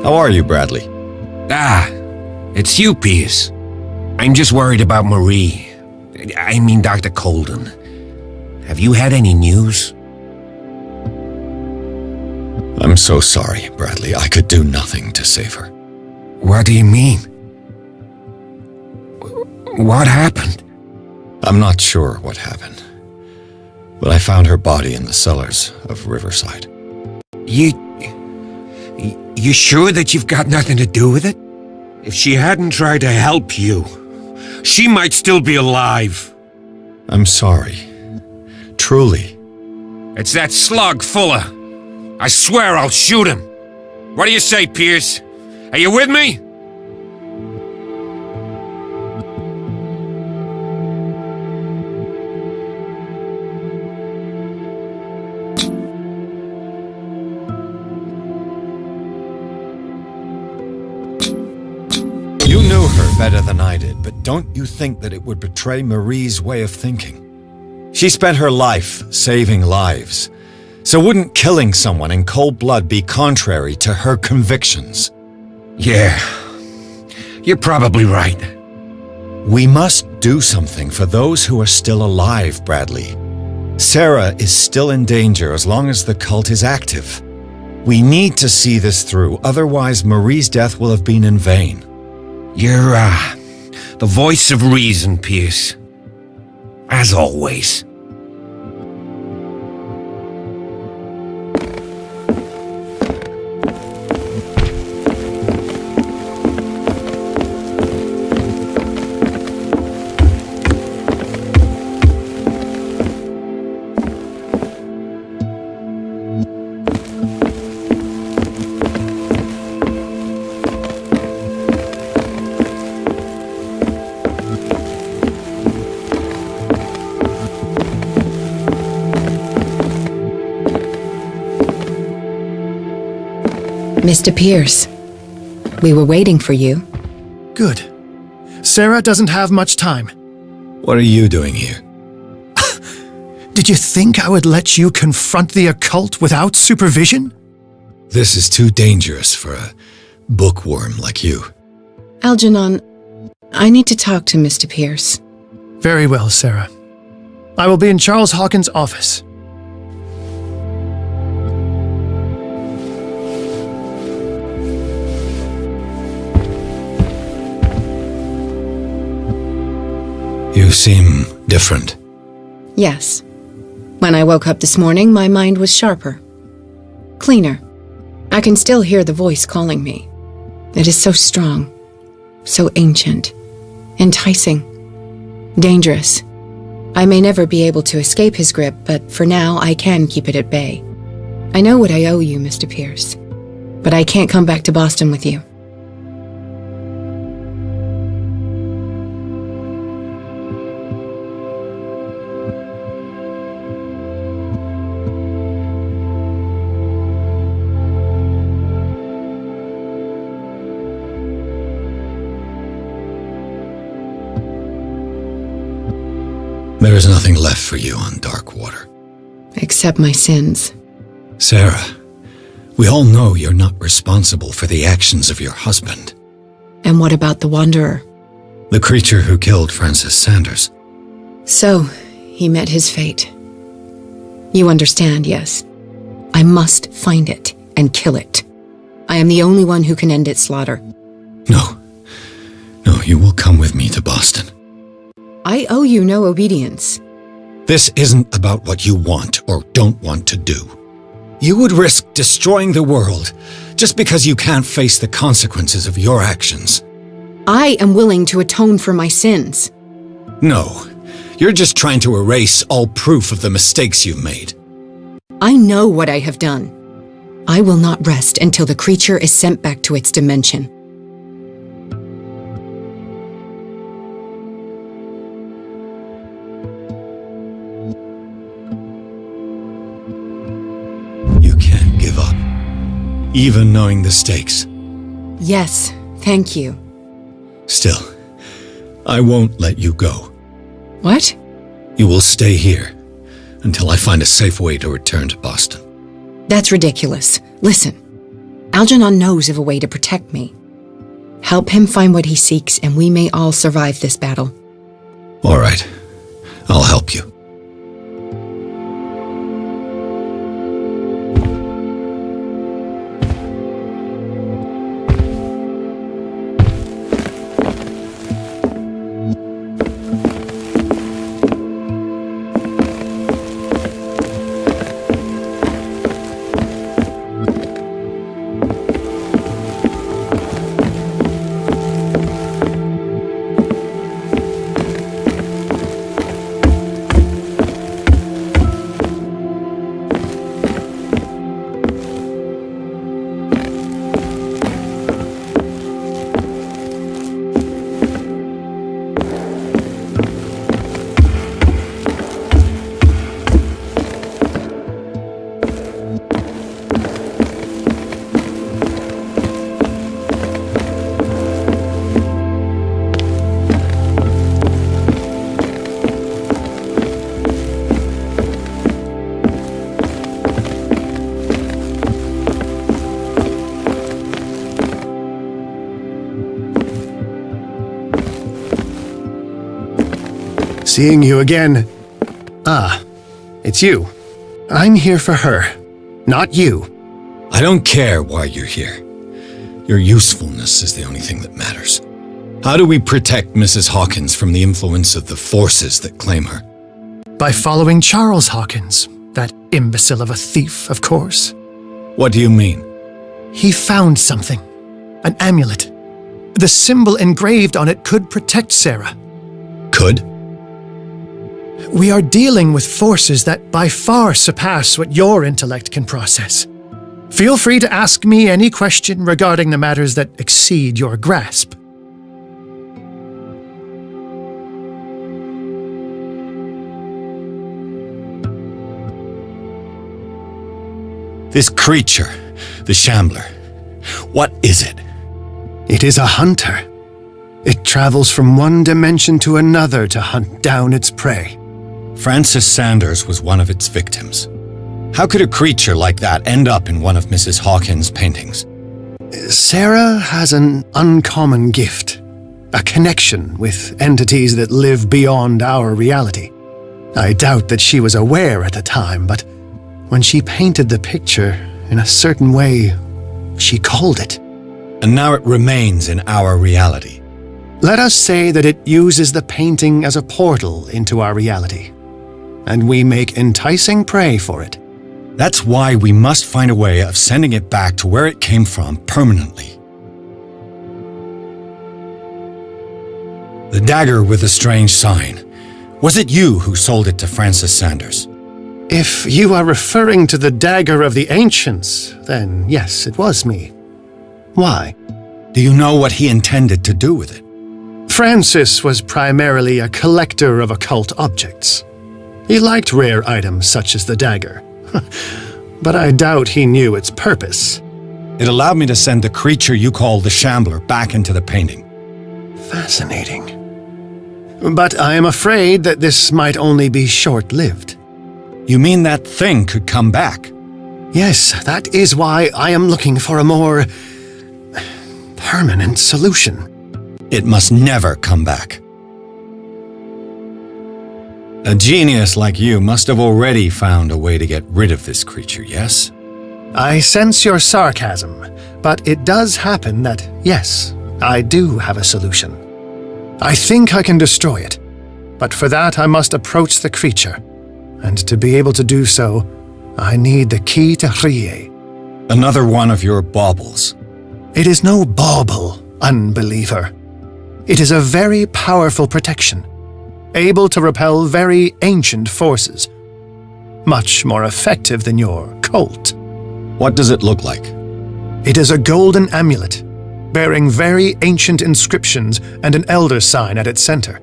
How are you, Bradley? Ah, it's you, Pierce. I'm just worried about Marie. I mean Dr. Colden. Have you had any news? I'm so sorry, Bradley. I could do nothing to save her. What do you mean? What happened? I'm not sure what happened, but I found her body in the cellars of Riverside. You sure that you've got nothing to do with it? If she hadn't tried to help you, she might still be alive. I'm sorry. Truly. It's that slug, Fuller. I swear I'll shoot him. What do you say, Pierce? Are you with me? You knew her better than I did, but don't you think that it would betray Marie's way of thinking? She spent her life saving lives. So wouldn't killing someone in cold blood be contrary to her convictions? Yeah, you're probably right. We must do something for those who are still alive, Bradley. Sarah is still in danger as long as the cult is active. We need to see this through, otherwise Marie's death will have been in vain. You're, the voice of reason, Pierce. As always. Mr. Pierce, we were waiting for you. Good. Sarah doesn't have much time. What are you doing here? Did you think I would let you confront the occult without supervision? This is too dangerous for a bookworm like you. Algernon, I need to talk to Mr. Pierce. Very well, Sarah. I will be in Charles Hawkins' office. You seem different. Yes. When I woke up this morning, my mind was sharper. Cleaner. I can still hear the voice calling me. It is so strong, so ancient, enticing, dangerous. I may never be able to escape his grip, but for now I can keep it at bay. I know what I owe you, Mr. Pierce, but I can't come back to Boston with you. There is nothing left for you on Darkwater. Except my sins. Sarah, we all know you're not responsible for the actions of your husband. And what about the Wanderer? The creature who killed Francis Sanders. So, he met his fate. You understand, yes? I must find it and kill it. I am the only one who can end its slaughter. No, you will come with me to Boston. I owe you no obedience. This isn't about what you want or don't want to do. You would risk destroying the world just because you can't face the consequences of your actions. I am willing to atone for my sins. No, you're just trying to erase all proof of the mistakes you've made. I know what I have done. I will not rest until the creature is sent back to its dimension. Even knowing the stakes. Yes, thank you. Still, I won't let you go. What? You will stay here until I find a safe way to return to Boston. That's ridiculous. Listen, Algernon knows of a way to protect me. Help him find what he seeks, and we may all survive this battle. All right. I'll help you. Seeing you again. Ah, it's you. I'm here for her, not you. I don't care why you're here. Your usefulness is the only thing that matters. How do we protect Mrs. Hawkins from the influence of the forces that claim her? By following Charles Hawkins, that imbecile of a thief, of course. What do you mean? He found something. An amulet. The symbol engraved on it could protect Sarah. Could? We are dealing with forces that by far surpass what your intellect can process. Feel free to ask me any question regarding the matters that exceed your grasp. This creature, the Shambler, what is it? It is a hunter. It travels from one dimension to another to hunt down its prey. Francis Sanders was one of its victims. How could a creature like that end up in one of Mrs. Hawkins' paintings? Sarah has an uncommon gift. A connection with entities that live beyond our reality. I doubt that she was aware at the time, but when she painted the picture in a certain way, she called it. And now it remains in our reality. Let us say that it uses the painting as a portal into our reality, and we make enticing prey for it. That's why we must find a way of sending it back to where it came from permanently. The dagger with the strange sign. Was it you who sold it to Francis Sanders? If you are referring to the dagger of the ancients, then yes, it was me. Why? Do you know what he intended to do with it? Francis was primarily a collector of occult objects. He liked rare items such as the dagger, but I doubt he knew its purpose. It allowed me to send the creature you call the Shambler back into the painting. Fascinating. But I am afraid that this might only be short-lived. You mean that thing could come back? Yes, that is why I am looking for a more permanent solution. It must never come back. A genius like you must have already found a way to get rid of this creature, yes? I sense your sarcasm, but it does happen that, yes, I do have a solution. I think I can destroy it, but for that I must approach the creature, and to be able to do so, I need the key to Hier. Another one of your baubles. It is no bauble, unbeliever. It is a very powerful protection, able to repel very ancient forces. Much more effective than your Colt. What does it look like? It is a golden amulet, bearing very ancient inscriptions and an elder sign at its center.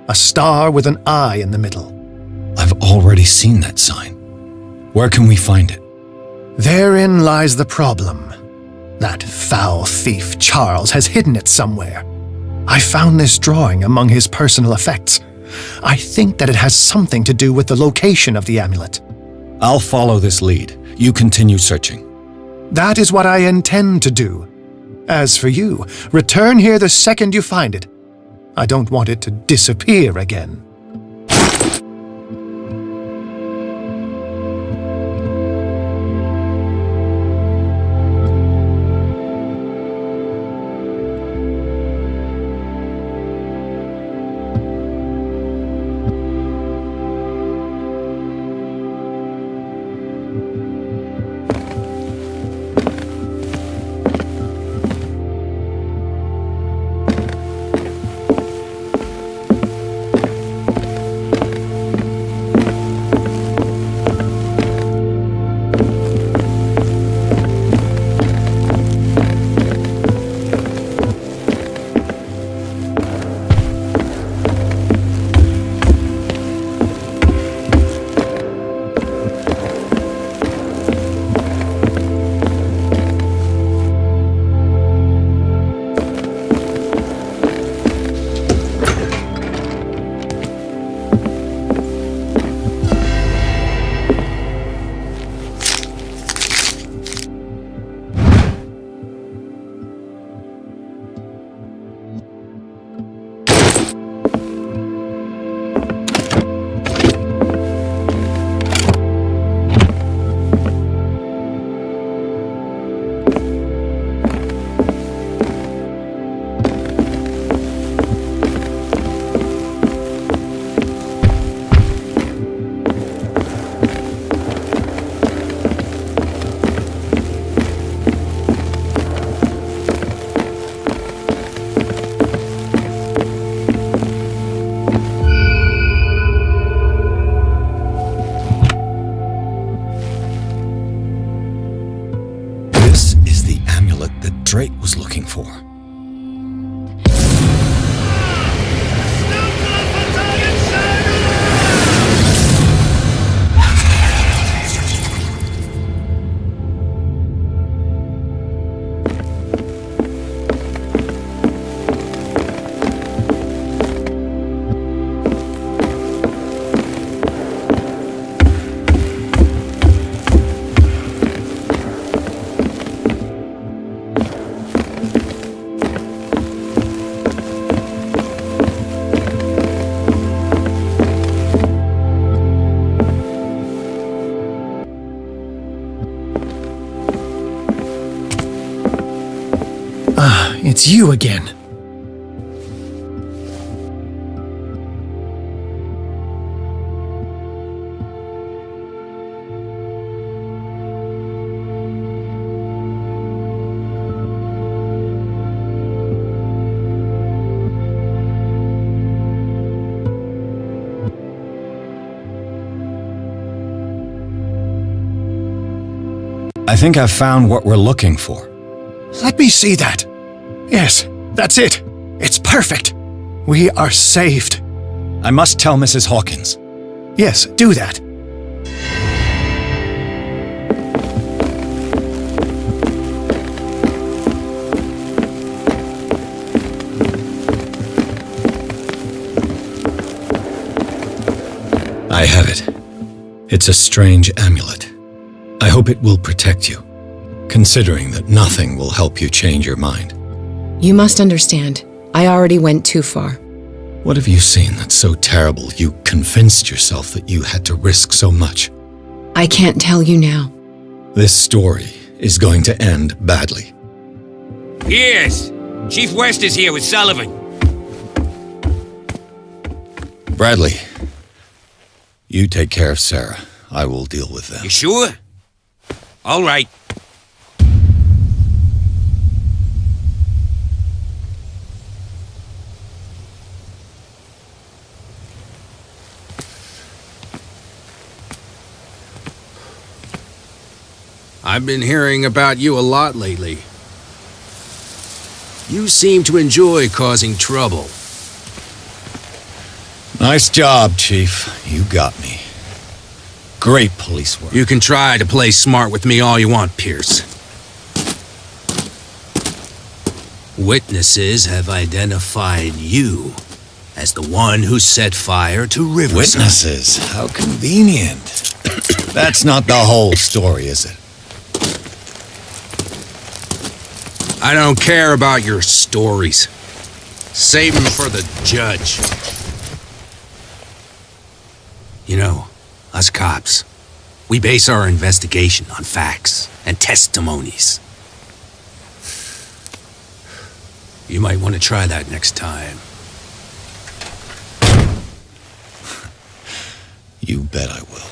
A star with an eye in the middle. I've already seen that sign. Where can we find it? Therein lies the problem. That foul thief Charles has hidden it somewhere. I found this drawing among his personal effects. I think that it has something to do with the location of the amulet. I'll follow this lead. You continue searching. That is what I intend to do. As for you, return here the second you find it. I don't want it to disappear again. Drake was looking for. It's you again. I think I've found what we're looking for. Let me see that. Yes, that's it. It's perfect. We are saved. I must tell Mrs. Hawkins. Yes, do that. I have it. It's a strange amulet. I hope it will protect you, considering that nothing will help you change your mind. You must understand, I already went too far. What have you seen that's so terrible you convinced yourself that you had to risk so much? I can't tell you now. This story is going to end badly. Pierce! Chief West is here with Sullivan. Bradley, you take care of Sarah. I will deal with them. You sure? All right. I've been hearing about you a lot lately. You seem to enjoy causing trouble. Nice job, Chief. You got me. Great police work. You can try to play smart with me all you want, Pierce. Witnesses have identified you as the one who set fire to Riverside. Witnesses? How convenient. That's not the whole story, is it? I don't care about your stories. Save them for the judge. You know, us cops, we base our investigation on facts and testimonies. You might want to try that next time. You bet I will.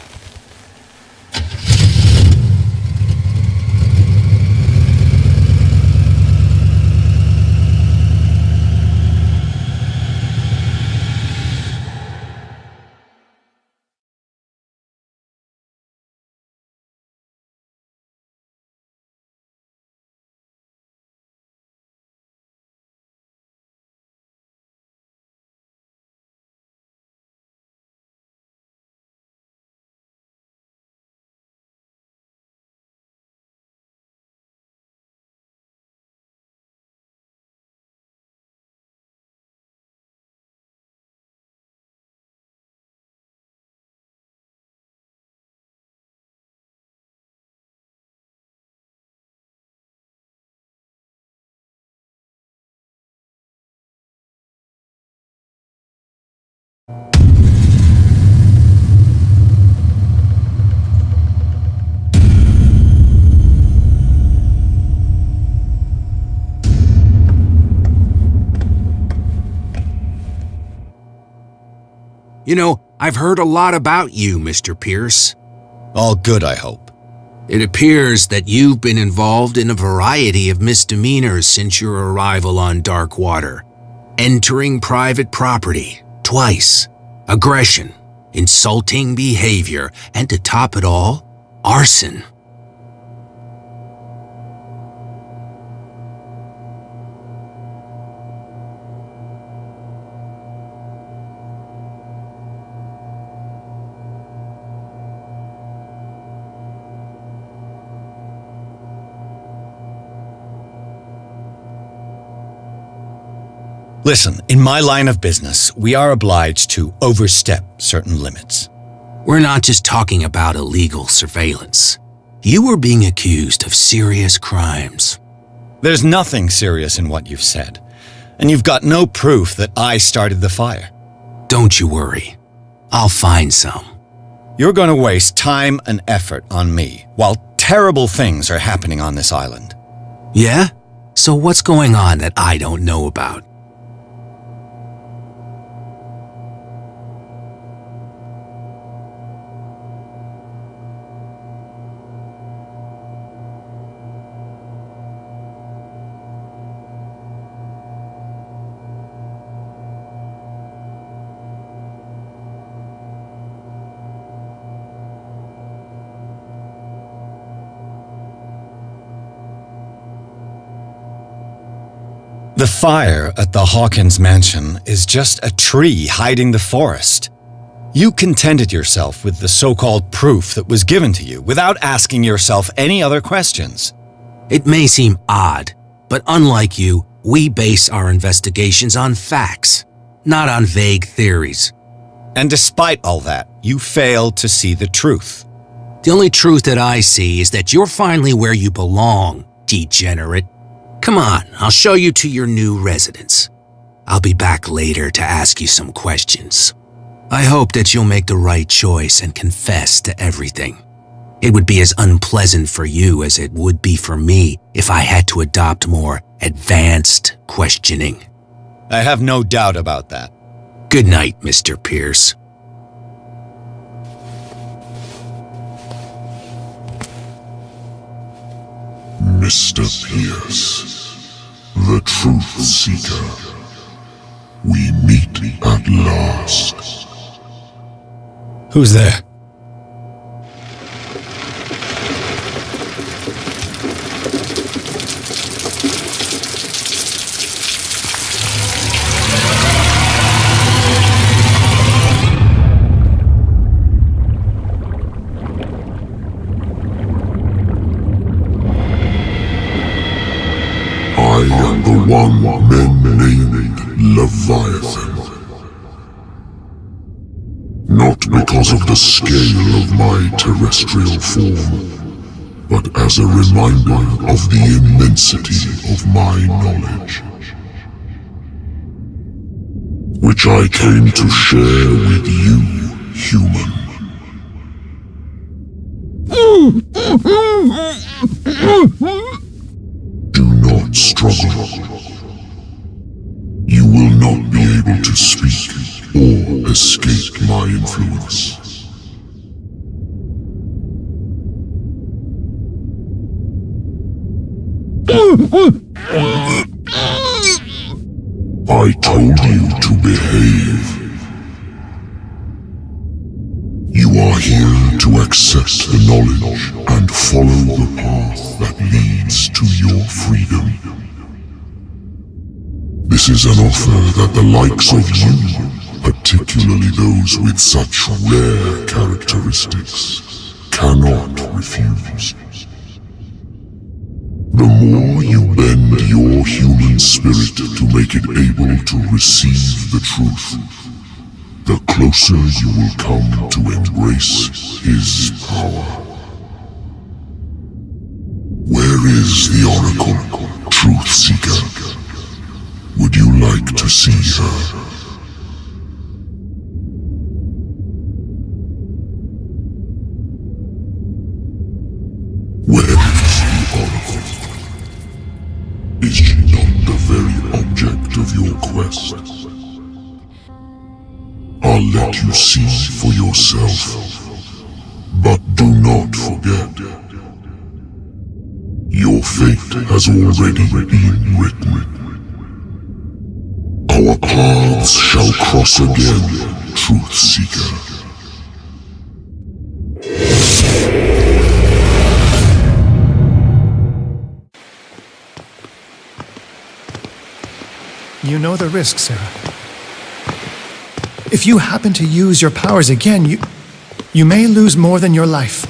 You know, I've heard a lot about you, Mr. Pierce. All good, I hope. It appears that you've been involved in a variety of misdemeanors since your arrival on Darkwater. Entering private property, twice. Aggression, insulting behavior, and to top it all, arson. Listen, in my line of business, we are obliged to overstep certain limits. We're not just talking about illegal surveillance. You were being accused of serious crimes. There's nothing serious in what you've said, and you've got no proof that I started the fire. Don't you worry. I'll find some. You're going to waste time and effort on me, while terrible things are happening on this island. Yeah? So what's going on that I don't know about? The fire at the Hawkins mansion is just a tree hiding the forest. You contented yourself with the so-called proof that was given to you without asking yourself any other questions. It may seem odd, but unlike you, we base our investigations on facts, not on vague theories. And despite all that, you failed to see the truth. The only truth that I see is that you're finally where you belong, degenerate. Come on, I'll show you to your new residence. I'll be back later to ask you some questions. I hope that you'll make the right choice and confess to everything. It would be as unpleasant for you as it would be for me if I had to adopt more advanced questioning. I have no doubt about that. Good night, Mr. Pierce. Mr. Pierce, the truth seeker. We meet at last. Who's there? I am the one men named Leviathan. Not because of the scale of my terrestrial form, but as a reminder of the immensity of my knowledge, which I came to share with you, human. Do not struggle. You will not be able to speak or escape my influence. I told you to behave. You are here to accept the knowledge and follow the path that leads to your freedom. This is an offer that the likes of you, particularly those with such rare characteristics, cannot refuse. The more you bend your human spirit to make it able to receive the truth, the closer you will come to embrace his power. Where is the Oracle, Truth Seeker? Would you like to see her? Where is the Oracle? Is she not the very object of your quest? I'll let you see for yourself, but do not forget, your fate has already been written. Our paths shall cross again, Truth Seeker. You know the risk, Sarah. If you happen to use your powers again, you may lose more than your life.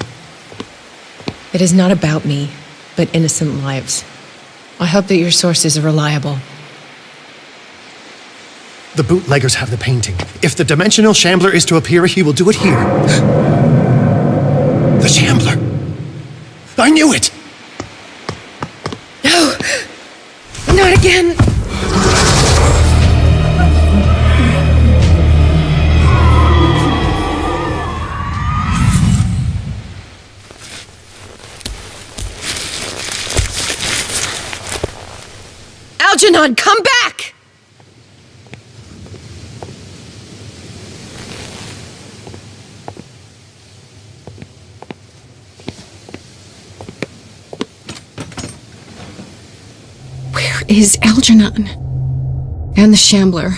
It is not about me, but innocent lives. I hope that your sources are reliable. The bootleggers have the painting. If the dimensional shambler is to appear, he will do it here. The shambler! I knew it! No! Not again! Algernon, come back! Where is Algernon? And the Shambler?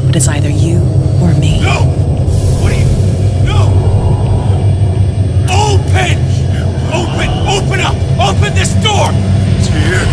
but it's either you or me. No! What are you... No! Open! Open up! Open this door! It's here.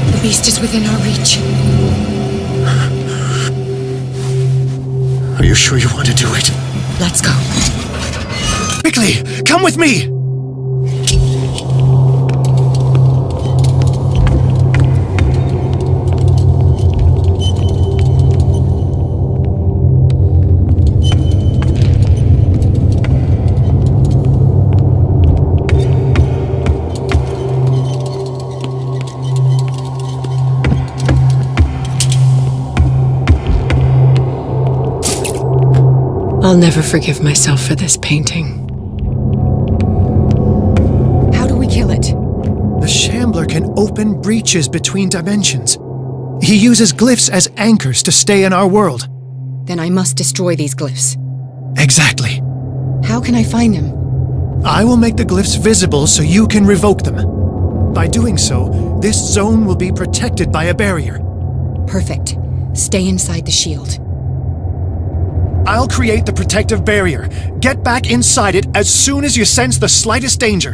The beast is within our reach. Are you sure you want to do it? Let's go. Quickly, come with me! I'll never forgive myself for this painting. How do we kill it? The Shambler can open breaches between dimensions. He uses glyphs as anchors to stay in our world. Then I must destroy these glyphs. Exactly. How can I find them? I will make the glyphs visible so you can revoke them. By doing so, this zone will be protected by a barrier. Perfect. Stay inside the shield. I'll create the protective barrier. Get back inside it as soon as you sense the slightest danger.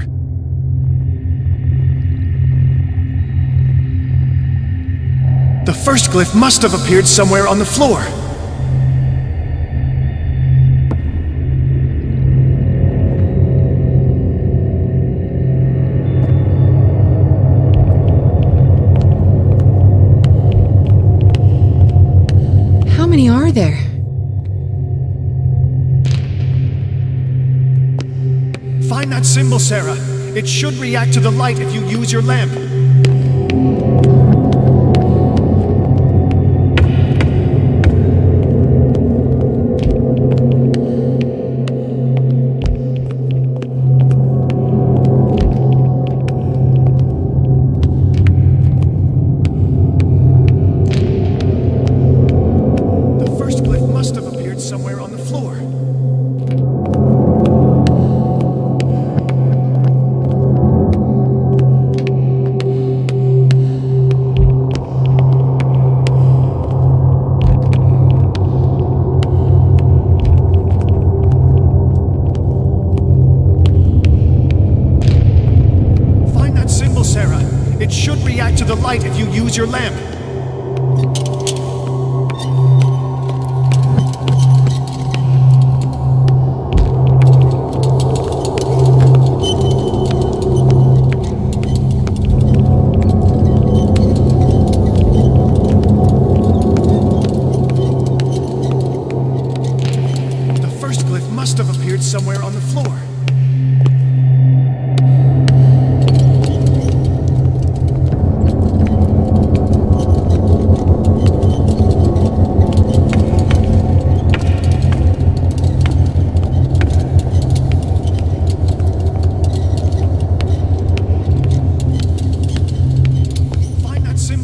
The first glyph must have appeared somewhere on the floor. How many are there? Find that symbol, Sarah. It should react to the light if you use your lamp. The first glyph must have appeared somewhere on the floor. It should react to the light if you use your lamp. The first glyph must have appeared somewhere on the floor.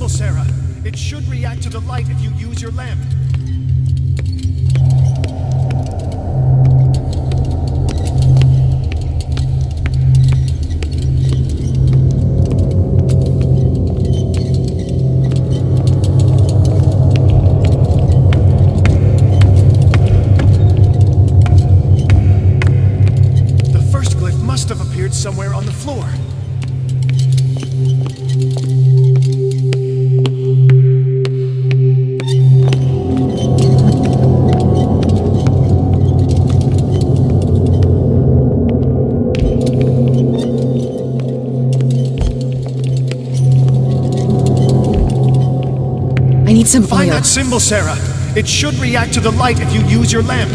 Sarah, it should react to the light if you use your lamp. The first glyph must have appeared somewhere on the floor. Find that symbol, Sarah. It should react to the light if you use your lamp.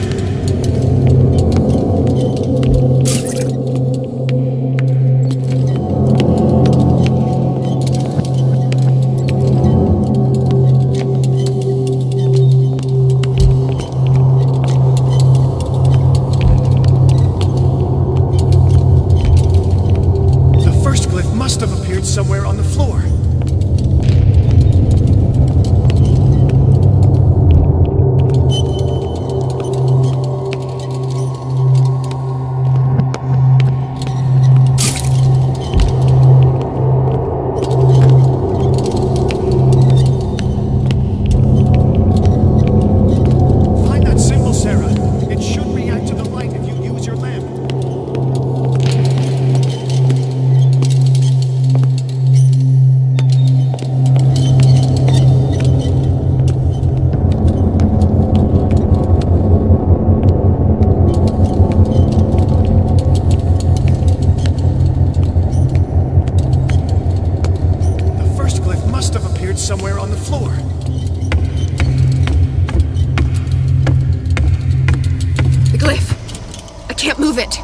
move it.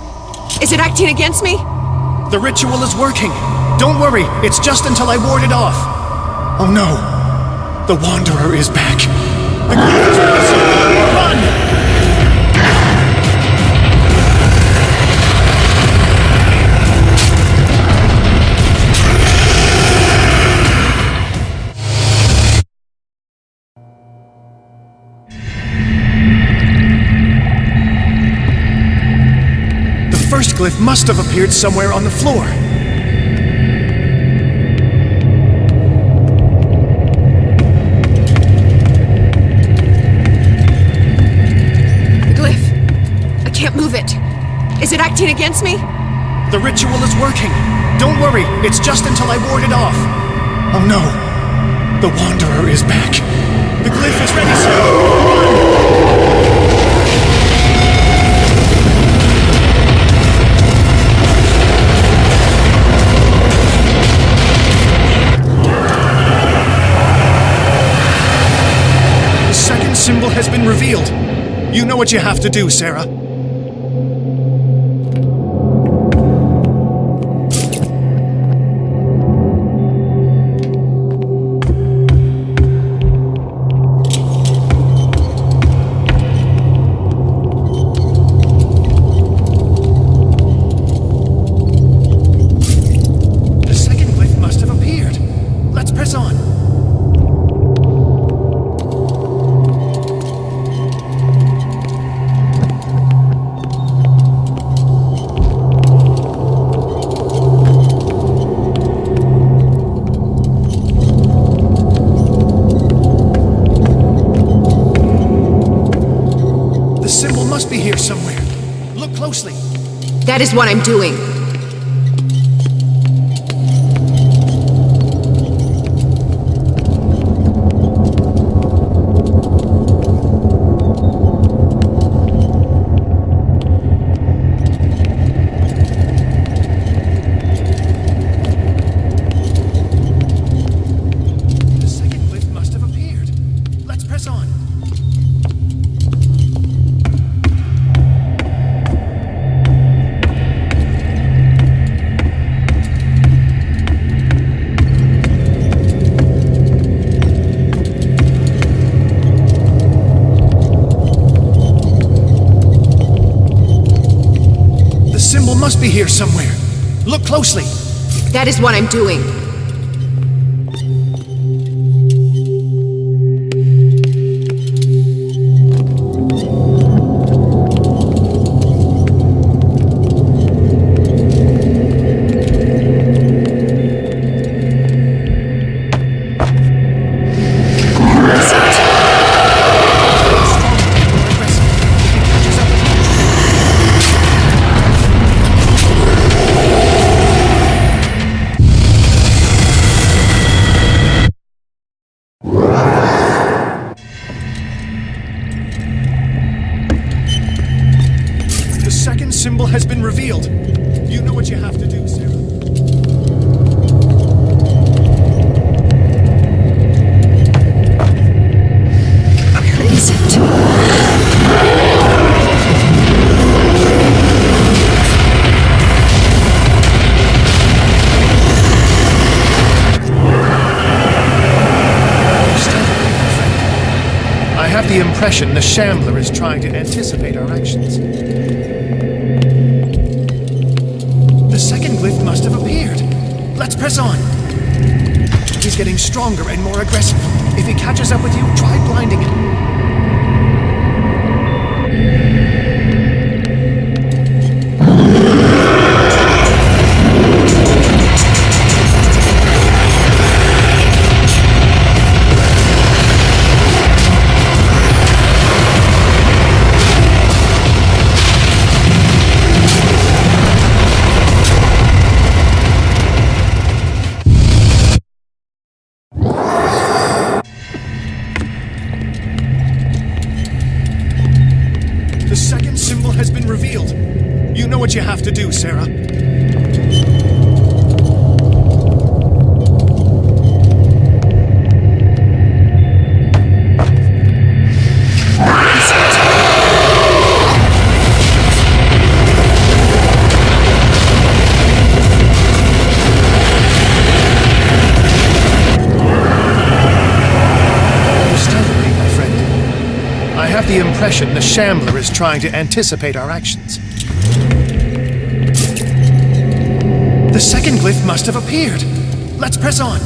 Is it acting against me? The ritual is working. Don't worry, it's just until I ward it off. Oh no, the Wanderer is back. The glyph is releasing. Run! The first glyph must have appeared somewhere on the floor. Is it acting against me? The ritual is working. Don't worry, it's just until I ward it off. Oh no, the Wanderer is back. The glyph is ready, sir. The second symbol has been revealed. You know what you have to do, Sarah. That is what I'm doing. The second glyph must have appeared. Let's press on. Must be here somewhere. Look closely. That is what I'm doing. Symbol has been revealed. You know what you have to do, Sarah. Where is it? I have the impression the Shambler is trying to anticipate our actions. The second glyph must have appeared. Let's press on. He's getting stronger and more aggressive. If he catches up with you, try blinding him. The second symbol has been revealed. You know what you have to do, Sarah. have the impression the Shambler is trying to anticipate our actions. The second glyph must have appeared. Let's press on.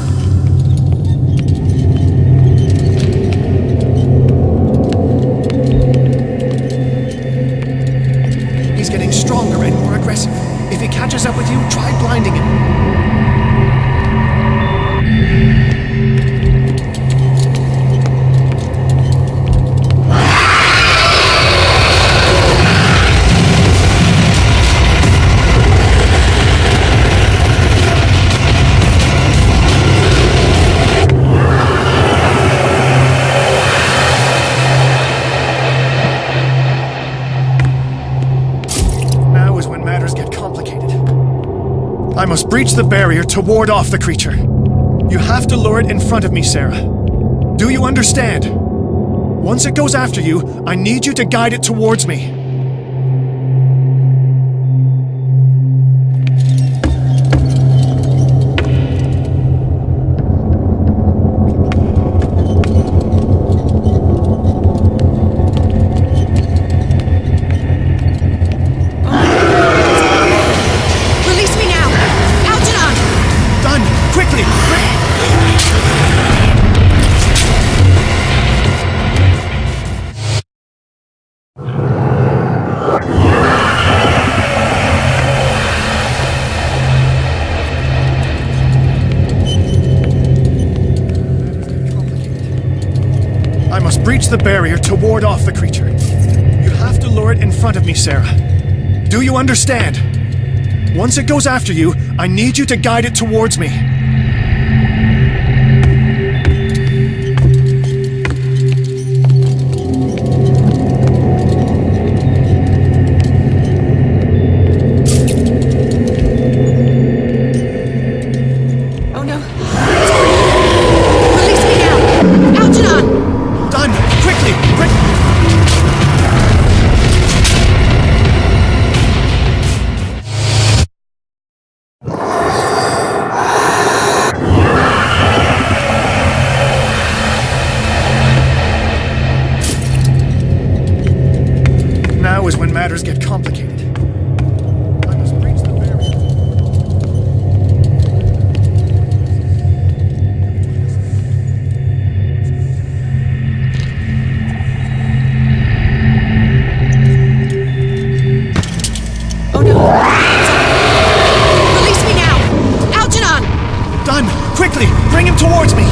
He's getting stronger and more aggressive. If he catches up with you, try blinding him. I must breach the barrier to ward off the creature. You have to lure it in front of me, Sarah. Do you understand? Once it goes after you, I need you to guide it towards me. Breach the barrier to ward off the creature. You have to lure it in front of me, Sarah. Do you understand? Once it goes after you, I need you to guide it towards me. Matters get complicated. I must breach the barrier. Oh no! Release me now! Algernon! Done! Quickly! Bring him towards me!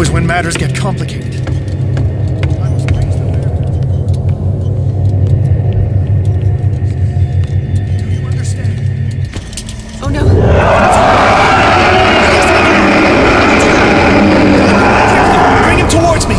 Is when matters get complicated. I must raise the barrier. Do you understand? Oh no! Quickly, bring him towards me!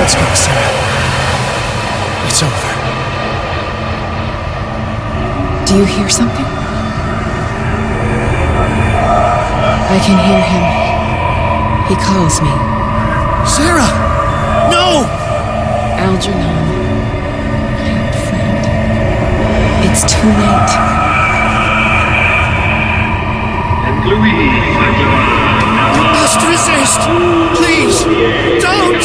Let's go, Sarah. It's over. Do you hear something? I can hear him. He calls me. Sarah! No! Algernon, my old friend. It's too late. You must resist! Please, don't!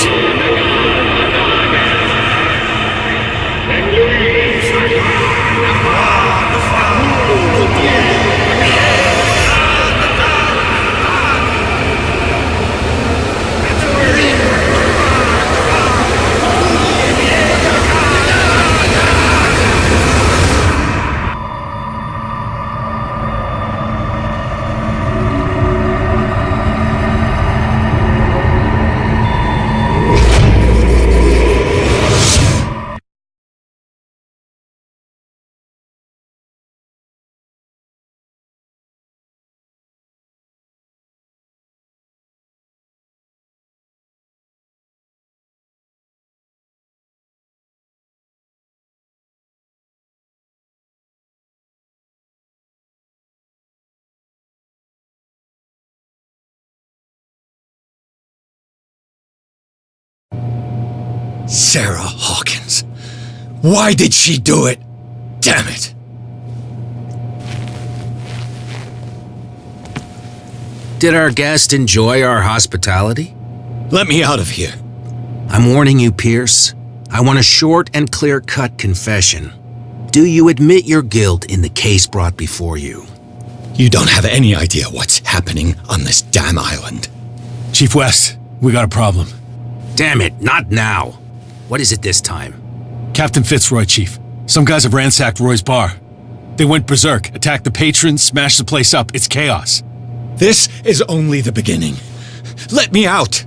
Sarah Hawkins. Why did she do it? Damn it. Did our guest enjoy our hospitality? Let me out of here. I'm warning you, Pierce. I want a short and clear-cut confession. Do you admit your guilt in the case brought before you? You don't have any idea what's happening on this damn island. Chief West, we got a problem. Damn it, not now. What is it this time? Captain Fitzroy, Chief. Some guys have ransacked Roy's bar. They went berserk, attacked the patrons, smashed the place up. It's chaos. This is only the beginning. Let me out.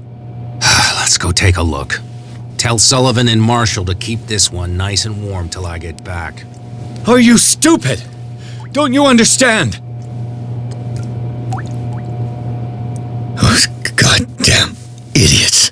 Let's go take a look. Tell Sullivan and Marshall to keep this one nice and warm till I get back. Are you stupid? Don't you understand? Those goddamn idiots.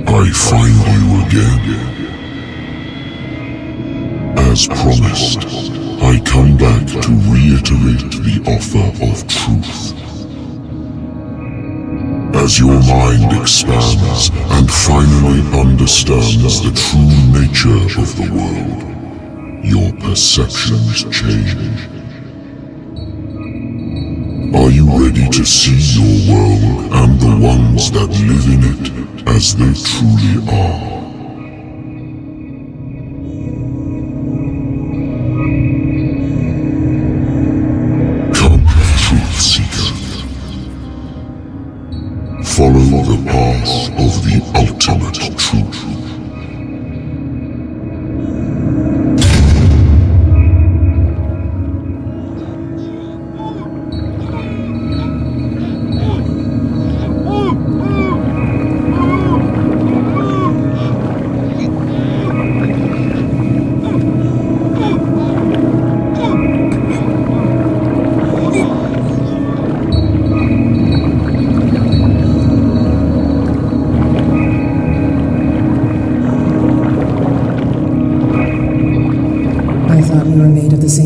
I find you again. As promised, I come back to reiterate the offer of truth. As your mind expands and finally understands the true nature of the world, your perceptions change. Are you ready to see your world and the ones that live in it as they truly are? Come, Truth Seeker. Follow the path of the ultimate truth.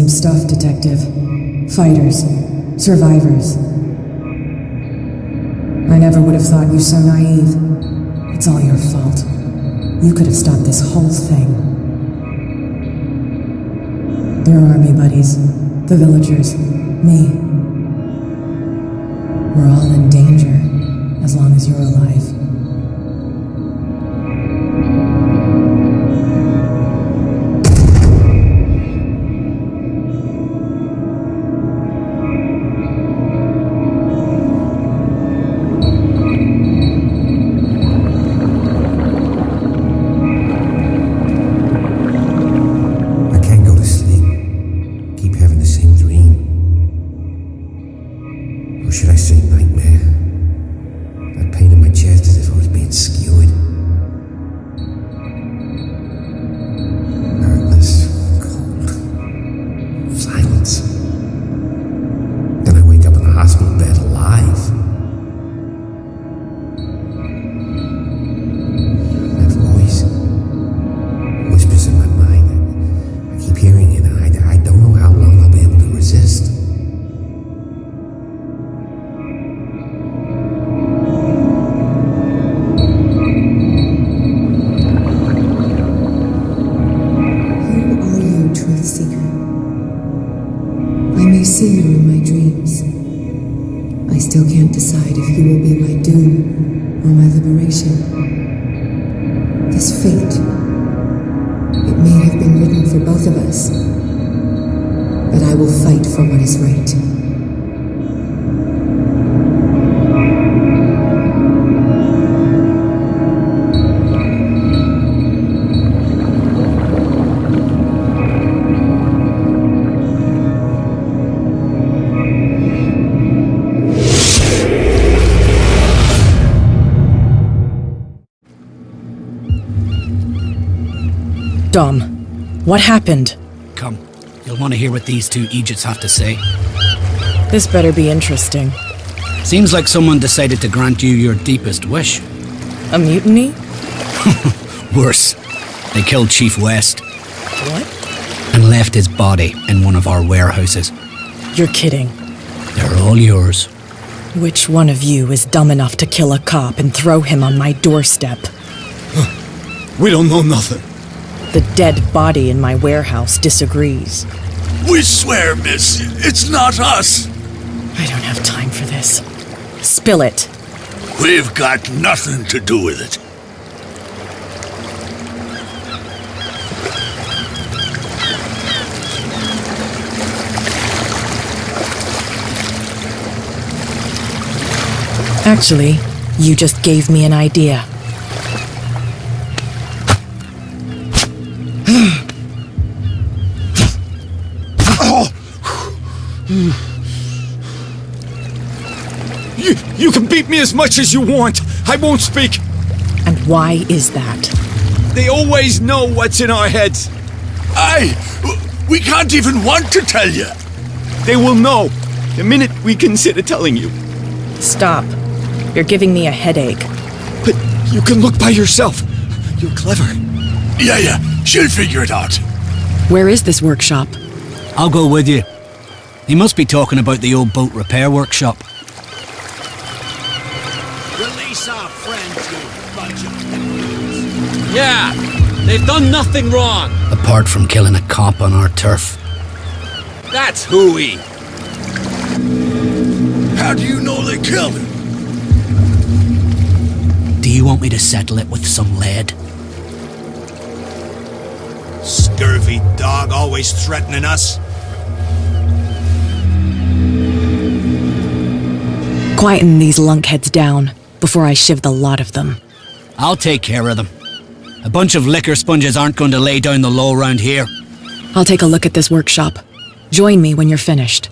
Stuff, Detective. Fighters. Survivors. I never would have thought you so naive. It's all your fault. You could have stopped this whole thing. Your army buddies, the villagers, me. We're all in danger, as long as you're alive. I can't go to sleep. Keep having the same dream. I see you in my dreams, I still can't decide if you will be my doom or my liberation. This fate, it may have been written for both of us, but I will fight for what is right. Dom, what happened? Come, you'll want to hear what these two Egypts have to say. This better be interesting. Seems like someone decided to grant you your deepest wish. A mutiny? Worse. They killed Chief West. What? And left his body in one of our warehouses. You're kidding. They're all yours. Which one of you is dumb enough to kill a cop and throw him on my doorstep? We don't know nothing. The dead body in my warehouse disagrees. We swear, miss, it's not us. I don't have time for this. Spill it. We've got nothing to do with it. Actually, you just gave me an idea. You can beat me as much as you want. I won't speak. And why is that? They always know what's in our heads. We can't even want to tell you. They will know the minute we consider telling you. Stop. You're giving me a headache. But you can look by yourself. You're clever. Yeah, she'll figure it out. Where is this workshop? I'll go with you. He must be talking about the old boat repair workshop. Release our friends, you bunch of... Yeah, they've done nothing wrong. Apart from killing a cop on our turf. That's hooey. How do you know they killed him? Do you want me to settle it with some lead? Scurvy dog, always threatening us. Quieten these lunkheads down before I shiv the lot of them. I'll take care of them. A bunch of liquor sponges aren't going to lay down the law around here. I'll take a look at this workshop. Join me when you're finished.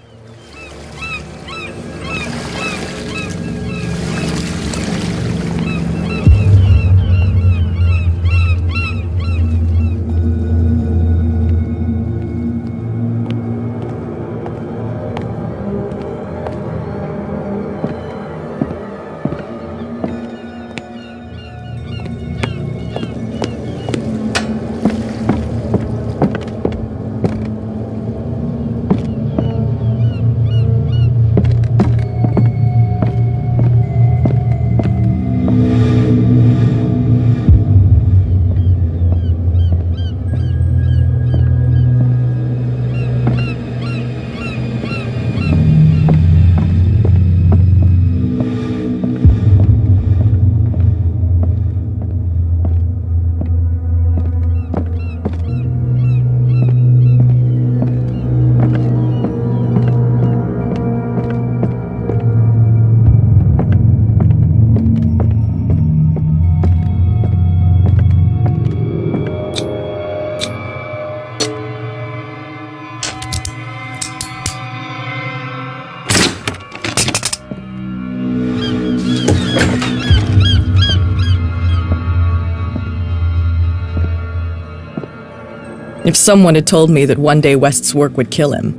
If someone had told me that one day West's work would kill him.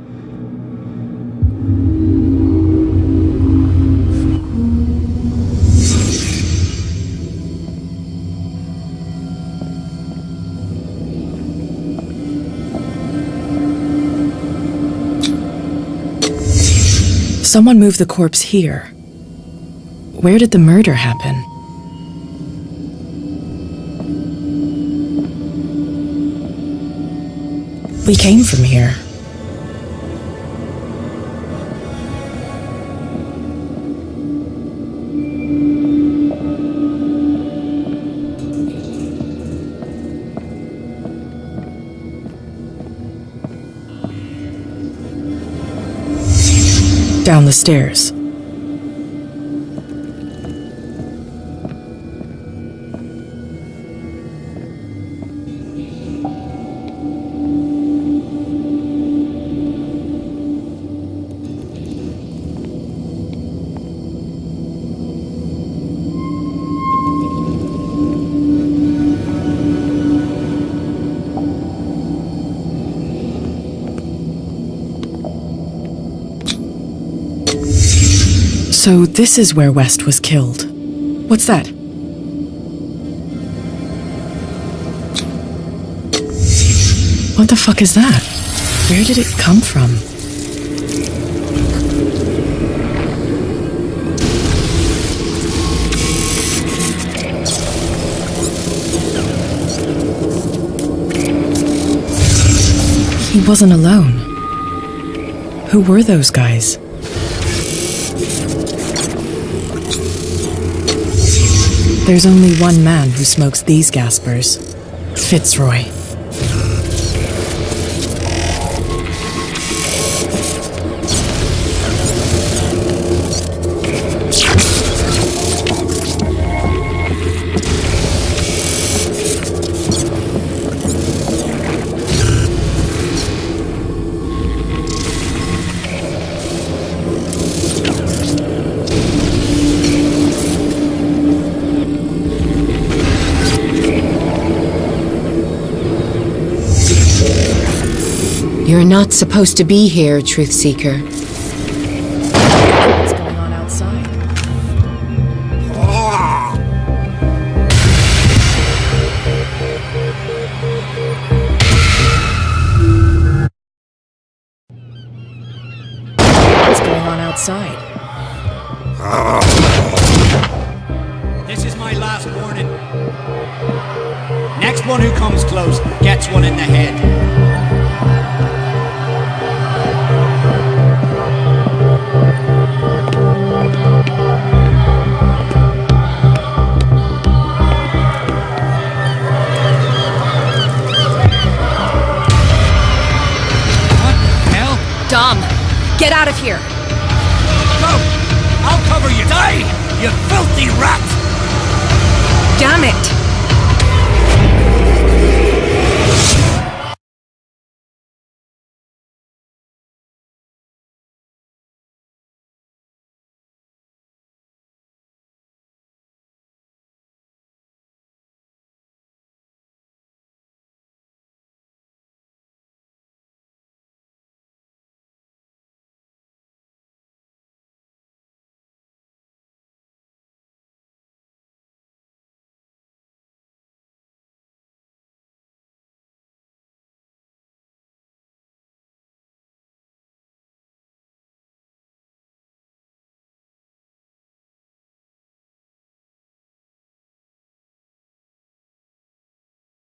Someone moved the corpse here. Where did the murder happen? We came from here. Down the stairs. So this is where West was killed. What's that? What the fuck is that? Where did it come from? He wasn't alone. Who were those guys? There's only one man who smokes these gaspers. Fitzroy. You're not supposed to be here, Truth Seeker. What's going on outside? What's going on outside? This is my last warning. Next one who comes close gets one in the head. Dom, get out of here! Go! I'll cover you! Die, you filthy rat! Damn it!